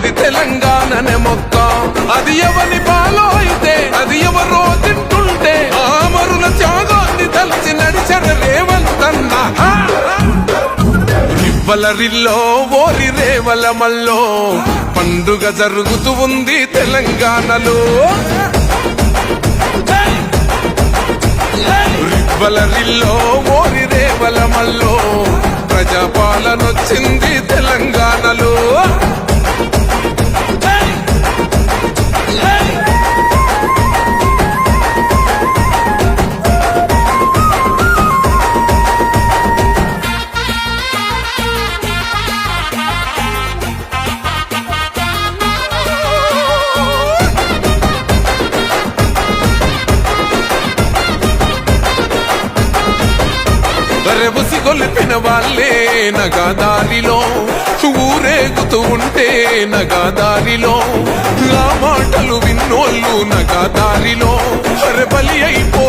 అది తెలంగాణనే మొక్క. అది ఎవరి పాలో అయితే అది ఎవరో తింటుంటే ఆమరుల త్యాగాన్ని తలచి నడిచర రేవంతన్న. రివ్వల రిల్లో ఓరి రేవల మల్లో పండుగ జరుగుతూ ఉంది తెలంగాణలో. రివ్వల రిల్లో ఓరి రేవల మల్లో ప్రజాపాలనొచ్చింది తెలంగాణలో. బుసి గొలిపిన వాళ్ళే నగాదారిలో ఊరేగుతూ ఉంటే నగాదారిలో ఆ మాటలు విన్నోళ్ళు నగాదారిలో బలి అయిపో